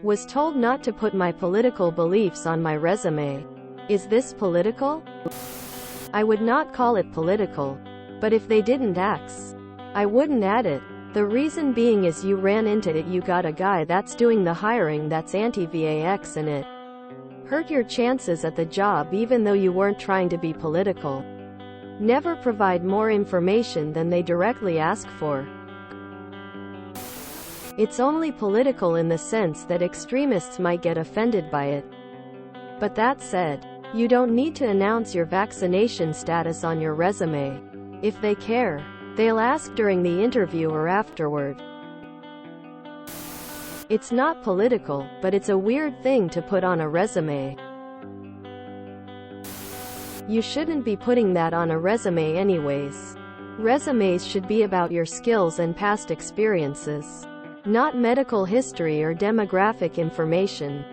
Was told not to put my political beliefs on my resume. Is this political? I would not call it political. But if they didn't ask, I wouldn't add it. The reason being is you ran into it, you got a guy that's doing the hiring that's anti-vax, and it hurt your chances at the job even though you weren't trying to be political. Never provide more information than they directly ask for. It's only political in the sense that extremists might get offended by it. But that said, you don't need to announce your vaccination status on your resume. If they care, they'll ask during the interview or afterward. It's not political, but it's a weird thing to put on a resume. You shouldn't be putting that on a resume anyways. Resumes should be about your skills and past experiences, not medical history or demographic information.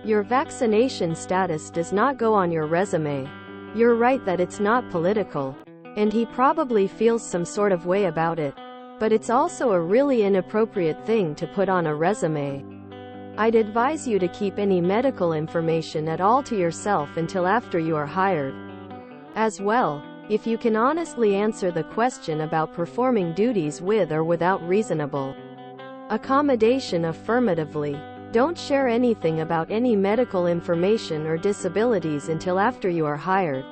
Your vaccination status does not go on your resume. You're right that it's not political, and he probably feels some sort of way about it. But it's also a really inappropriate thing to put on a resume. I'd advise you to keep any medical information at all to yourself until after you are hired. As well, if you can honestly answer the question about performing duties with or without reasonable accommodation affirmatively, don't share anything about any medical information or disabilities until after you are hired.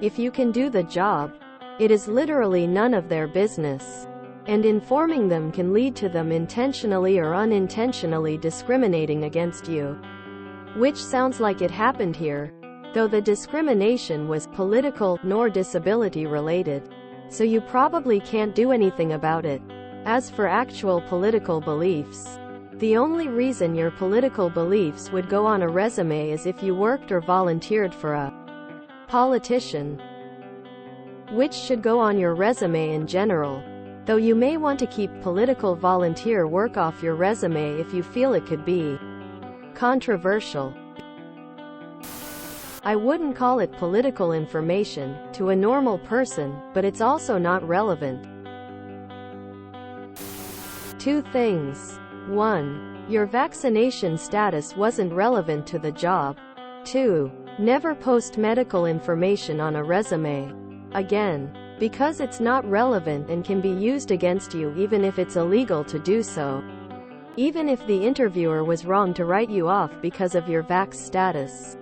If you can do the job, it is literally none of their business. And informing them can lead to them intentionally or unintentionally discriminating against you. Which sounds like it happened here, though the discrimination was political nor disability related. So you probably can't do anything about it. As for actual political beliefs, the only reason your political beliefs would go on a resume is if you worked or volunteered for a politician, which should go on your resume in general. Though you may want to keep political volunteer work off your resume if you feel it could be controversial. I wouldn't call it political information to a normal person, but it's also not relevant. 2 things. 1. Your vaccination status wasn't relevant to the job. 2. Never post medical information on a resume. Again, because it's not relevant and can be used against you even if it's illegal to do so. Even if the interviewer was wrong to write you off because of your vax status.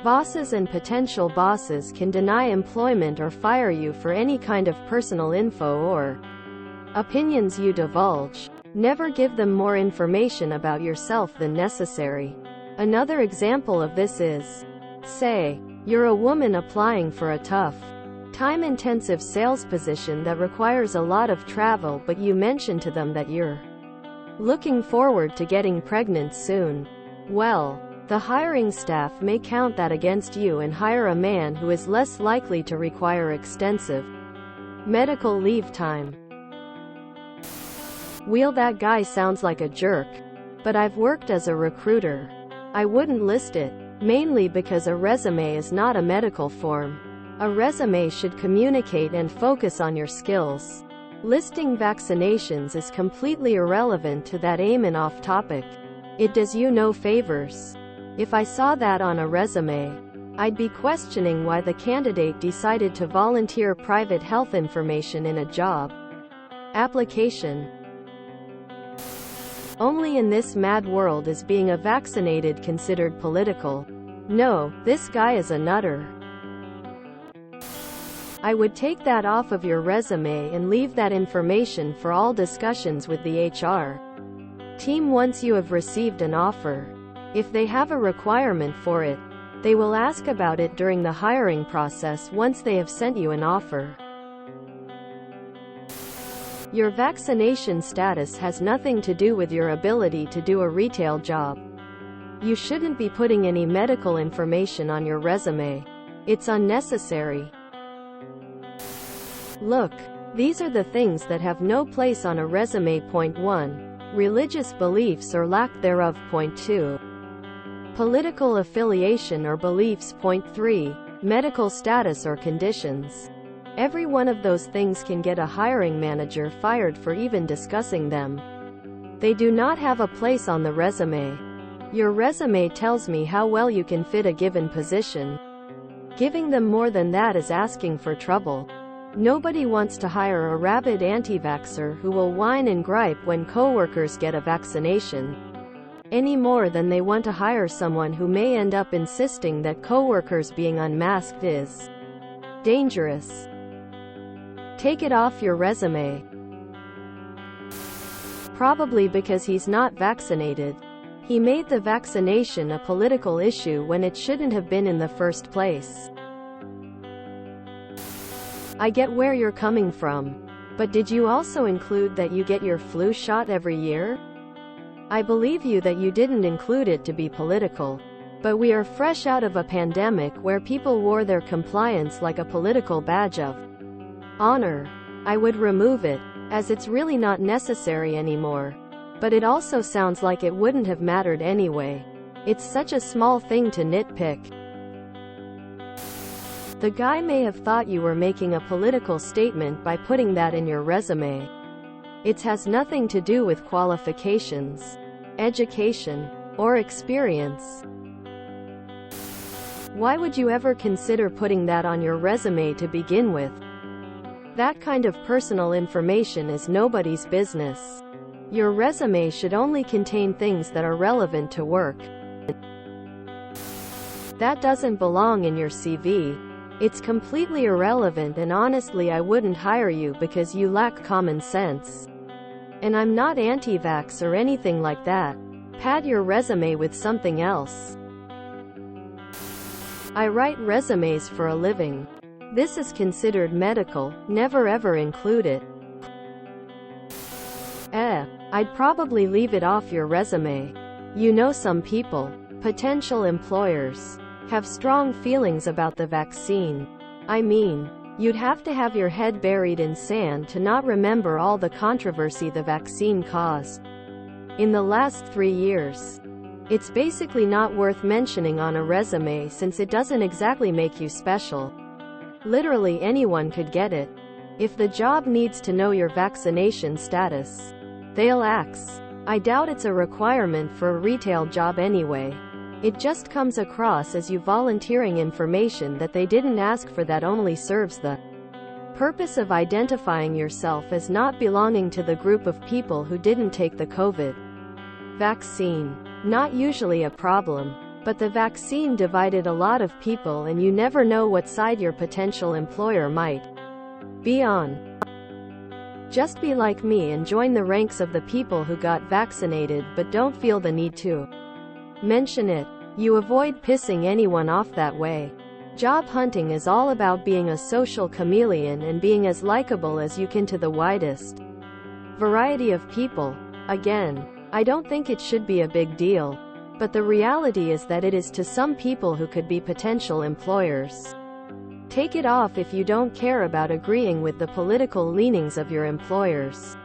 Bosses and potential bosses can deny employment or fire you for any kind of personal info or opinions you divulge. Never give them more information about yourself than necessary. Another example of this is, say, you're a woman applying for a tough, time-intensive sales position that requires a lot of travel, but you mention to them that you're looking forward to getting pregnant soon. Well, the hiring staff may count that against you and hire a man who is less likely to require extensive medical leave time. Well, that guy sounds like a jerk, but I've worked as a recruiter. I wouldn't list it, mainly because a resume is not a medical form. A resume should communicate and focus on your skills. Listing vaccinations is completely irrelevant to that aim and off topic. It does you no favors. If I saw that on a resume, I'd be questioning why the candidate decided to volunteer private health information in a job application. Only in this mad world is being a vaccinated considered political. No, this guy is a nutter. I would take that off of your resume and leave that information for all discussions with the HR team once you have received an offer. If they have a requirement for it, they will ask about it during the hiring process once they have sent you an offer. Your vaccination status has nothing to do with your ability to do a retail job. You shouldn't be putting any medical information on your resume. It's unnecessary. Look, these are the things that have no place on a resume. Point 1. Religious beliefs or lack thereof. Point 2. Political affiliation or beliefs. Point 3. Medical status or conditions. Every one of those things can get a hiring manager fired for even discussing them. They do not have a place on the resume. Your resume tells me how well you can fit a given position. Giving them more than that is asking for trouble. Nobody wants to hire a rabid anti-vaxxer who will whine and gripe when coworkers get a vaccination, any more than they want to hire someone who may end up insisting that coworkers being unmasked is dangerous. Take it off your resume. Probably because he's not vaccinated. He made the vaccination a political issue when it shouldn't have been in the first place. I get where you're coming from. But did you also include that you get your flu shot every year? I believe you that you didn't include it to be political. But we are fresh out of a pandemic where people wore their compliance like a political badge of honor. I would remove it, as it's really not necessary anymore. But it also sounds like it wouldn't have mattered anyway. It's such a small thing to nitpick. The guy may have thought you were making a political statement by putting that in your resume. It has nothing to do with qualifications, education, or experience. Why would you ever consider putting that on your resume to begin with? That kind of personal information is nobody's business. Your resume should only contain things that are relevant to work. That doesn't belong in your CV. It's completely irrelevant, and honestly I wouldn't hire you because you lack common sense. And I'm not anti-vax or anything like that. Pad your resume with something else. I write resumes for a living. This is considered medical. Never ever include it. I'd probably leave it off your resume. You know, some people, potential employers, have strong feelings about the vaccine. I mean, you'd have to have your head buried in sand to not remember all the controversy the vaccine caused in the last 3 years. It's basically not worth mentioning on a resume since it doesn't exactly make you special. Literally anyone could get it. If the job needs to know your vaccination status, they'll ask. I doubt it's a requirement for a retail job anyway. It just comes across as you volunteering information that they didn't ask for that only serves the purpose of identifying yourself as not belonging to the group of people who didn't take the COVID vaccine. Not usually a problem, but the vaccine divided a lot of people, and you never know what side your potential employer might be on. Just be like me and join the ranks of the people who got vaccinated but don't feel the need to mention it. You avoid pissing anyone off that way. Job hunting is all about being a social chameleon and being as likable as you can to the widest variety of people. Again, I don't think it should be a big deal, but the reality is that it is to some people who could be potential employers. Take it off if you don't care about agreeing with the political leanings of your employers.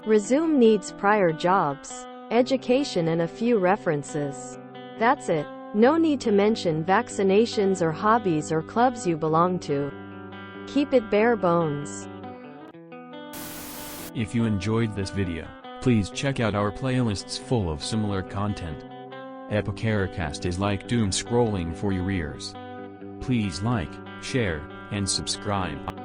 Resume needs prior jobs, education, and a few references. That's it. No need to mention vaccinations or hobbies or clubs you belong to. Keep it bare bones. If you enjoyed this video, please check out our playlists full of similar content. Epicaricast is like doom scrolling for your ears. Please like, share, and subscribe.